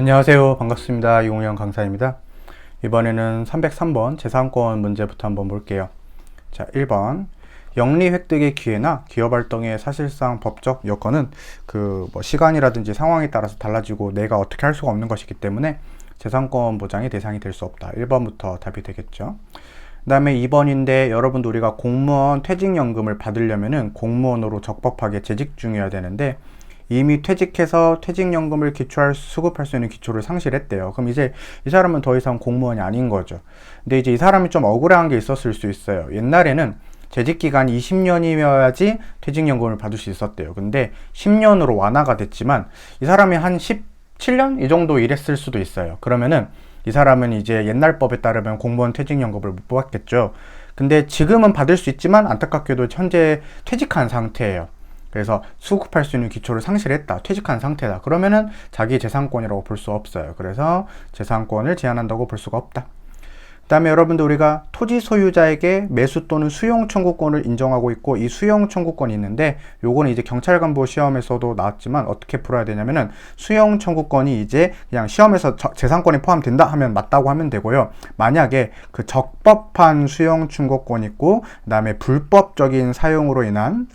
안녕하세요. 반갑습니다. 이용영 강사입니다. 이번에는 303번 재산권 문제부터 한번 볼게요. 자, 1번. 영리 획득의 기회나 기업 활동의 사실상 법적 여건은 시간이라든지 상황에 따라서 달라지고 내가 어떻게 할 수가 없는 것이기 때문에 재산권 보장의 대상이 될 수 없다. 1번부터 답이 되겠죠. 그 다음에 2번인데 여러분도 우리가 공무원 퇴직연금을 받으려면은 공무원으로 적법하게 재직 중이어야 되는데 이미 퇴직해서 퇴직연금을 수급할 수 있는 기초를 상실했대요. 그럼 이제 이 사람은 더 이상 공무원이 아닌 거죠. 근데 이제 이 사람이 좀 억울한 게 있었을 수 있어요. 옛날에는 재직기간이 20년이어야지 퇴직연금을 받을 수 있었대요. 근데 10년으로 완화가 됐지만 이 사람이 한 17년? 이 정도 일했을 수도 있어요. 그러면은 이 사람은 이제 옛날 법에 따르면 공무원 퇴직연금을 못 받겠죠. 근데 지금은 받을 수 있지만 안타깝게도 현재 퇴직한 상태예요. 그래서 수급할 수 있는 기초를 상실했다. 퇴직한 상태다. 그러면은 자기 재산권이라고 볼 수 없어요. 그래서 재산권을 제한한다고 볼 수가 없다. 그 다음에 여러분들 우리가 토지 소유자에게 매수 또는 수용 청구권을 인정하고 있고 이 수용 청구권이 있는데 요거는 이제 경찰관보 시험에서도 나왔지만 어떻게 풀어야 되냐면은 수용 청구권이 이제 그냥 시험에서 재산권이 포함된다 하면 맞다고 하면 되고요. 만약에 그 적법한 수용 청구권이 있고 그 다음에 불법적인 사용으로 인한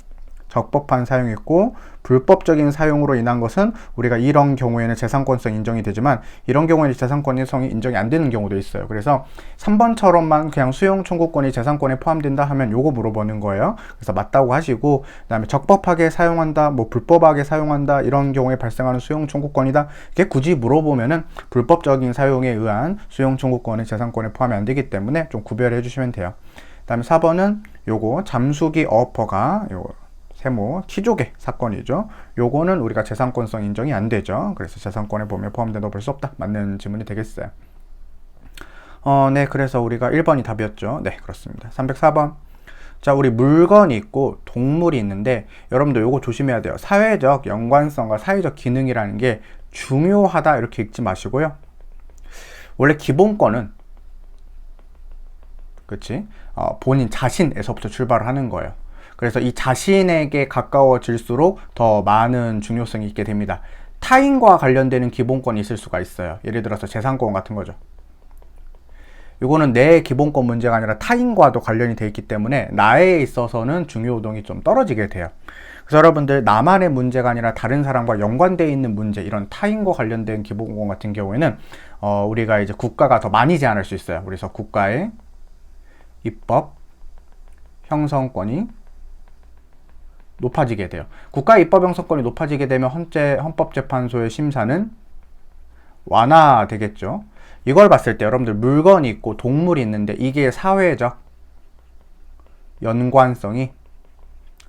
적법한 사용이 있고 불법적인 사용으로 인한 것은 우리가 이런 경우에는 재산권성 인정이 되지만 이런 경우에는 재산권성이 인정이 안 되는 경우도 있어요. 그래서 3번처럼만 그냥 수용 청구권이 재산권에 포함된다 하면 요거 물어보는 거예요. 그래서 맞다고 하시고 그 다음에 적법하게 사용한다, 불법하게 사용한다 이런 경우에 발생하는 수용 청구권이다. 이게 굳이 물어보면은 불법적인 사용에 의한 수용 청구권은 재산권에 포함이 안 되기 때문에 좀 구별해 주시면 돼요. 그 다음에 4번은 요거 잠수기 어퍼가 세모 키조개 사건이죠. 요거는 우리가 재산권성 인정이 안 되죠. 그래서 재산권에 포함된다고 볼 수 없다. 맞는 질문이 되겠어요. 네, 그래서 우리가 1번이 답이었죠. 네, 그렇습니다. 304번. 자, 우리 물건이 있고 동물이 있는데 여러분들 요거 조심해야 돼요. 사회적 연관성과 사회적 기능이라는 게 중요하다 이렇게 읽지 마시고요. 원래 기본권은 본인 자신에서부터 출발을 하는 거예요. 그래서 이 자신에게 가까워질수록 더 많은 중요성이 있게 됩니다. 타인과 관련되는 기본권이 있을 수가 있어요. 예를 들어서 재산권 같은 거죠. 이거는 내 기본권 문제가 아니라 타인과도 관련이 되어 있기 때문에 나에 있어서는 중요도가 좀 떨어지게 돼요. 그래서 여러분들 나만의 문제가 아니라 다른 사람과 연관되어 있는 문제, 이런 타인과 관련된 기본권 같은 경우에는 우리가 이제 국가가 더 많이 제한할 수 있어요. 그래서 국가의 입법 형성권이 높아지게 돼요. 국가의 입법 형성권이 높아지게 되면 헌법재판소의 심사는 완화되겠죠. 이걸 봤을 때 여러분들 물건이 있고 동물이 있는데 이게 사회적 연관성이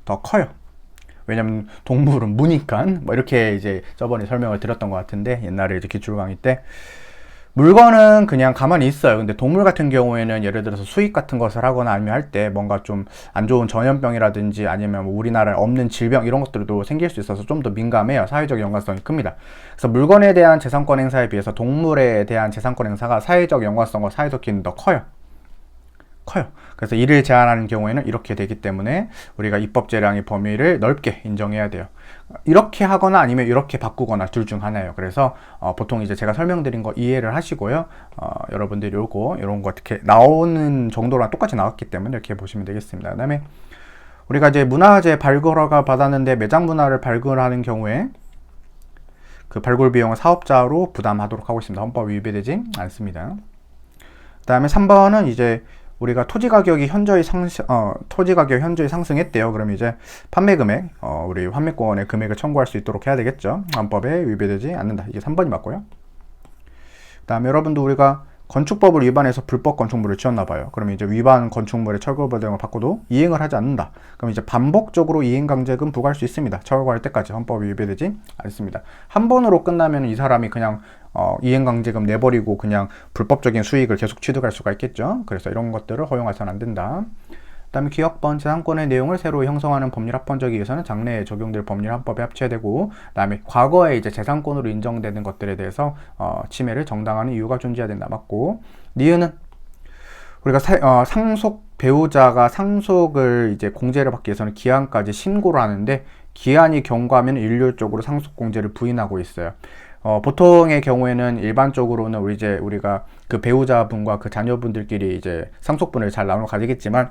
더 커요. 왜냐면 동물은 무니까 이렇게 이제 저번에 설명을 드렸던 것 같은데 옛날에 이제 기출 강의 때 물건은 그냥 가만히 있어요. 근데 동물 같은 경우에는 예를 들어서 수입 같은 것을 하거나 아니면 할 때 뭔가 좀 안 좋은 전염병이라든지 아니면 우리나라에 없는 질병 이런 것들도 생길 수 있어서 좀 더 민감해요. 사회적 연관성이 큽니다. 그래서 물건에 대한 재산권 행사에 비해서 동물에 대한 재산권 행사가 사회적 연관성과 사회적 기능이 더 커요. 그래서 이를 제한하는 경우에는 이렇게 되기 때문에 우리가 입법 재량의 범위를 넓게 인정해야 돼요. 이렇게 하거나 아니면 이렇게 바꾸거나 둘 중 하나예요. 그래서 보통 이제 제가 설명드린 거 이해를 하시고요. 여러분들이 이런 거 어떻게 나오는 정도랑 똑같이 나왔기 때문에 이렇게 보시면 되겠습니다. 그 다음에 우리가 이제 문화재 발굴허가 받았는데 매장 문화를 발굴하는 경우에 그 발굴 비용을 사업자로 부담하도록 하고 있습니다. 헌법 위배되지 않습니다. 그 다음에 3번은 이제 우리가 토지 가격이 현저히 상승했대요. 그럼 이제 판매 금액, 우리 환매권의 금액을 청구할 수 있도록 해야 되겠죠. 헌법에 위배되지 않는다. 이게 3번이 맞고요. 그 다음에 여러분도 우리가 건축법을 위반해서 불법 건축물을 지었나 봐요. 그럼 이제 위반 건축물의 철거 등을 받고도 이행을 하지 않는다. 그럼 이제 반복적으로 이행강제금 부과할 수 있습니다. 철거할 때까지 헌법이 위배되지 않습니다. 한 번으로 끝나면 이 사람이 그냥 이행강제금 내버리고 그냥 불법적인 수익을 계속 취득할 수가 있겠죠. 그래서 이런 것들을 허용해서는 안 된다. 그 다음에 기억번 재산권의 내용을 새로 형성하는 법률 합헌적에 의해서는 장래에 적용될 법률 합법에 합치되고 그 다음에 과거에 이제 재산권으로 인정되는 것들에 대해서 침해를 정당화하는 이유가 존재해야 된다. 맞고 니은은 우리가 상속 배우자가 상속을 이제 공제를 받기 위해서는 기한까지 신고를 하는데 기한이 경과하면 일률적으로 상속 공제를 부인하고 있어요. 보통의 경우에는 일반적으로는 우리가 그 배우자분과 그 자녀분들끼리 이제 상속분을 잘 나눠 가지겠지만,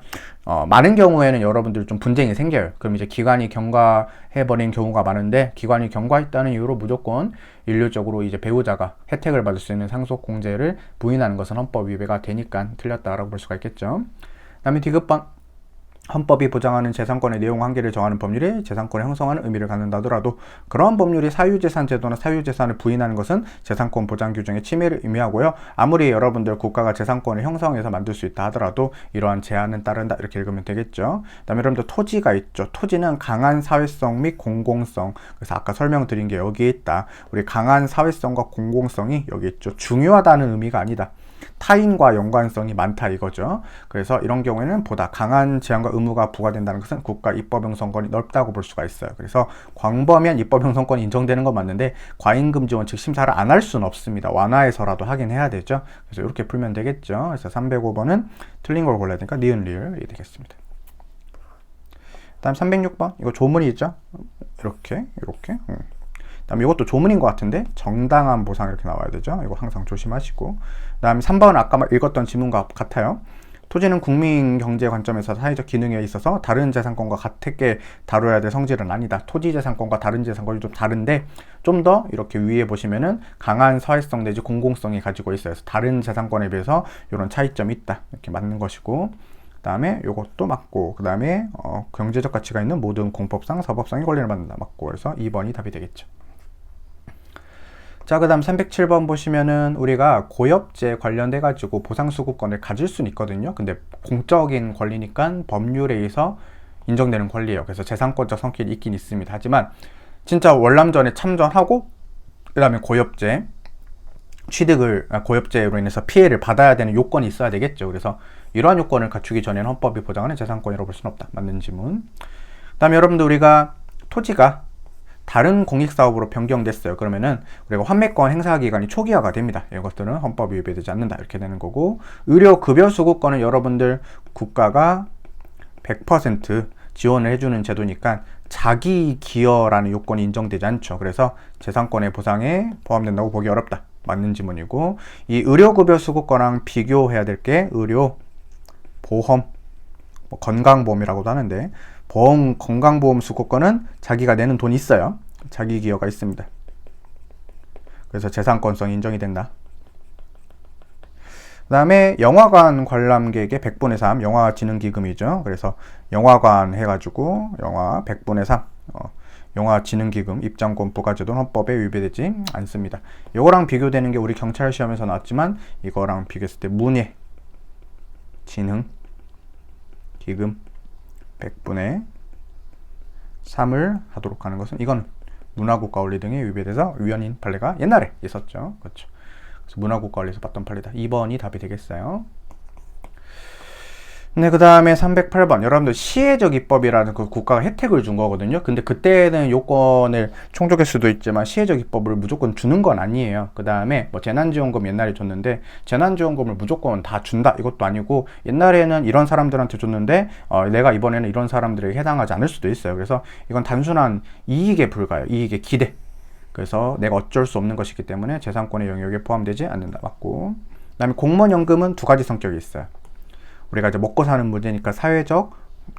많은 경우에는 여러분들 좀 분쟁이 생겨요. 그럼 이제 기관이 경과해버린 경우가 많은데, 기관이 경과했다는 이유로 무조건 일률적으로 이제 배우자가 혜택을 받을 수 있는 상속공제를 부인하는 것은 헌법 위배가 되니까 틀렸다라고 볼 수가 있겠죠. 다음에 디귿번. 헌법이 보장하는 재산권의 내용 한계를 정하는 법률이 재산권을 형성하는 의미를 갖는다 하더라도 그러한 법률이 사유재산 제도나 사유재산을 부인하는 것은 재산권 보장 규정의 침해를 의미하고요. 아무리 여러분들 국가가 재산권을 형성해서 만들 수 있다 하더라도 이러한 제한은 따른다 이렇게 읽으면 되겠죠. 그다음에 여러분들 토지가 있죠. 토지는 강한 사회성 및 공공성. 그래서 아까 설명드린 게 여기에 있다. 우리 강한 사회성과 공공성이 여기 있죠. 중요하다는 의미가 아니다. 타인과 연관성이 많다 이거죠. 그래서 이런 경우에는 보다 강한 제한과 의무가 부과된다는 것은 국가 입법 형성권이 넓다고 볼 수가 있어요. 그래서 광범위한 입법 형성권이 인정되는 건 맞는데 과잉금지 원칙 심사를 안 할 수는 없습니다. 완화해서라도 하긴 해야 되죠. 그래서 이렇게 풀면 되겠죠. 그래서 305번은 틀린 걸 골라야 되니까 니은 리을이 되겠습니다. 다음 306번 이거 조문이 있죠. 이렇게 다음 이것도 조문인 것 같은데 정당한 보상 이렇게 나와야 되죠. 이거 항상 조심하시고. 다음 3번은 아까 읽었던 지문과 같아요. 토지는 국민 경제 관점에서 사회적 기능에 있어서 다른 재산권과 같게 다뤄야 될 성질은 아니다. 토지 재산권과 다른 재산권이 좀 다른데 좀 더 이렇게 위에 보시면은 강한 사회성 내지 공공성이 가지고 있어요. 그래서 다른 재산권에 비해서 이런 차이점이 있다. 이렇게 맞는 것이고. 그 다음에 이것도 맞고, 그 다음에 경제적 가치가 있는 모든 공법상, 사법상의 권리를 받는다. 맞고, 그래서 2번이 답이 되겠죠. 자, 그 다음 307번 보시면은 우리가 고엽제 관련돼 가지고 보상수급권을 가질 수는 있거든요. 근데 공적인 권리니까 법률에 의해서 인정되는 권리예요. 그래서 재산권적 성격이 있긴 있습니다. 하지만 진짜 월남전에 참전하고 그 다음에 고엽제로 인해서 피해를 받아야 되는 요건이 있어야 되겠죠. 그래서 이러한 요건을 갖추기 전에는 헌법이 보장하는 재산권이라고 볼 수는 없다. 맞는 지문. 그 다음에 여러분들 우리가 토지가 다른 공익사업으로 변경됐어요. 그러면은 우리가 환매권 행사 기간이 초기화가 됩니다. 이것들은 헌법이 위배되지 않는다. 이렇게 되는 거고, 의료 급여 수급권은 여러분들 국가가 100% 지원을 해주는 제도니까 자기 기여라는 요건이 인정되지 않죠. 그래서 재산권의 보상에 포함된다고 보기 어렵다. 맞는 지문이고, 이 의료급여 수급권랑 비교해야 될 게 의료, 보험, 건강보험이라고도 하는데, 건강보험 수급권은 자기가 내는 돈이 있어요. 자기 기여가 있습니다. 그래서 재산권성이 인정이 된다. 그 다음에 영화관 관람객의 100분의 3, 영화진흥기금이죠. 그래서 영화관 해가지고 영화 100분의 3, 영화진흥기금 입장권 부과제도는 헌법에 위배되지 않습니다. 이거랑 비교되는 게 우리 경찰 시험에서 나왔지만 이거랑 비교했을 때 문예, 진흥, 기금 100분의 3을 하도록 하는 것은 이건 문화국가원리 등에 위배돼서 위헌인 판례가 옛날에 있었죠. 그렇죠. 그래서 문화국가원리에서 봤던 판례다. 2번이 답이 되겠어요. 네, 그 다음에 308번. 여러분들 시혜적 입법이라는 그 국가가 혜택을 준 거거든요. 근데 그때는 요건을 충족할 수도 있지만 시혜적 입법을 무조건 주는 건 아니에요. 그 다음에 뭐 재난지원금 옛날에 줬는데 재난지원금을 무조건 다 준다 이것도 아니고, 옛날에는 이런 사람들한테 줬는데 내가 이번에는 이런 사람들에게 해당하지 않을 수도 있어요. 그래서 이건 단순한 이익에 불과해요. 이익의 기대. 그래서 내가 어쩔 수 없는 것이기 때문에 재산권의 영역에 포함되지 않는다. 맞고. 그 다음에 공무원연금은 두 가지 성격이 있어요. 우리가 이제 먹고 사는 문제니까 사회적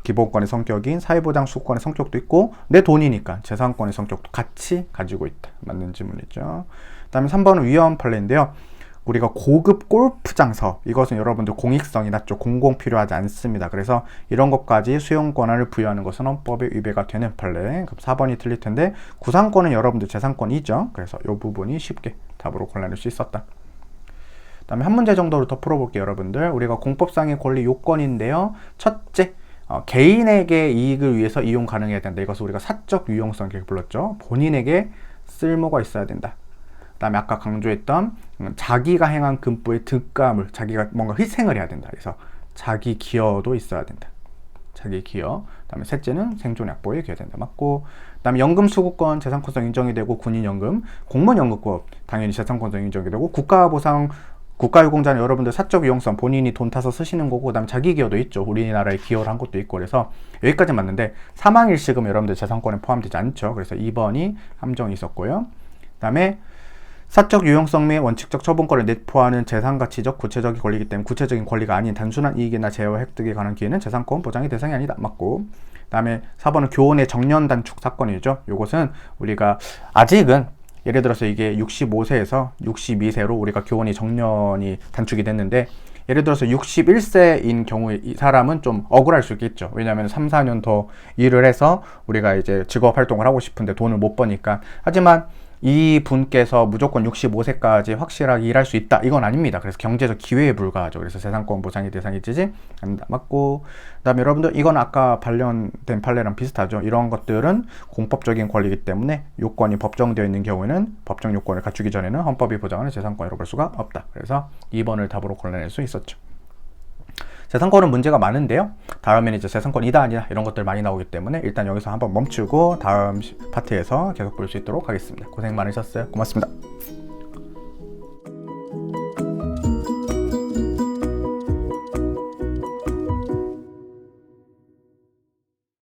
기본권의 성격인 사회보장 수급권의 성격도 있고, 내 돈이니까 재산권의 성격도 같이 가지고 있다. 맞는 질문이죠. 그 다음에 3번은 위헌 판례인데요. 우리가 고급 골프장 사업, 이것은 여러분들 공익성이 낮죠. 공공 필요하지 않습니다. 그래서 이런 것까지 수용 권한을 부여하는 것은 헌법에 위배가 되는 판례. 그럼 4번이 틀릴 텐데, 구상권은 여러분들 재산권이죠. 그래서 이 부분이 쉽게 답으로 골라낼 수 있었다. 그 다음에 한 문제 정도를 더 풀어볼게요. 여러분들 우리가 공법상의 권리 요건인데요. 첫째, 개인에게 이익을 위해서 이용 가능해야 된다. 이것을 우리가 사적 유용성 이렇게 불렀죠. 본인에게 쓸모가 있어야 된다. 그 다음에 아까 강조했던 자기가 행한 금부의 득감을, 자기가 뭔가 희생을 해야 된다. 그래서 자기 기여도 있어야 된다. 자기 기여. 그 다음에 셋째는 생존 약보에 기여된다. 맞고. 그 다음에 연금 수급권 재산권성 인정이 되고, 군인연금, 공무원연금법 당연히 재산권성 인정이 되고, 국가보상 국가유공자는 여러분들 사적 유용성, 본인이 돈 타서 쓰시는 거고, 그 다음에 자기 기여도 있죠. 우리나라에 기여를 한 것도 있고. 그래서 여기까지 맞는데 사망일시금 여러분들 재산권에 포함되지 않죠. 그래서 2번이 함정이 있었고요. 그 다음에 사적 유용성 및 원칙적 처분권을 내포하는 재산가치적 구체적인 권리이기 때문에 구체적인 권리가 아닌 단순한 이익이나 재화 획득에 관한 기회는 재산권 보장의 대상이 아니다. 맞고. 그 다음에 4번은 교원의 정년 단축 사건이죠. 요것은 우리가 아직은 예를 들어서 이게 65세에서 62세로 우리가 교원이 정년이 단축이 됐는데, 예를 들어서 61세인 경우에 이 사람은 좀 억울할 수 있겠죠. 왜냐하면 3, 4년 더 일을 해서 우리가 이제 직업 활동을 하고 싶은데 돈을 못 버니까. 하지만 이 분께서 무조건 65세까지 확실하게 일할 수 있다, 이건 아닙니다. 그래서 경제적 기회에 불과하죠. 그래서 재산권 보장의 대상이 되지 않는다. 맞고. 그 다음에 여러분들, 이건 아까 관련된 판례랑 비슷하죠. 이런 것들은 공법적인 권리이기 때문에 요건이 법정되어 있는 경우에는 법정 요건을 갖추기 전에는 헌법이 보장하는 재산권을 볼 수가 없다. 그래서 2번을 답으로 골라낼 수 있었죠. 재산권은 문제가 많은데요. 다음에는 이제 재산권이다 아니다 이런 것들 많이 나오기 때문에 일단 여기서 한번 멈추고 다음 파트에서 계속 볼 수 있도록 하겠습니다. 고생 많으셨어요. 고맙습니다.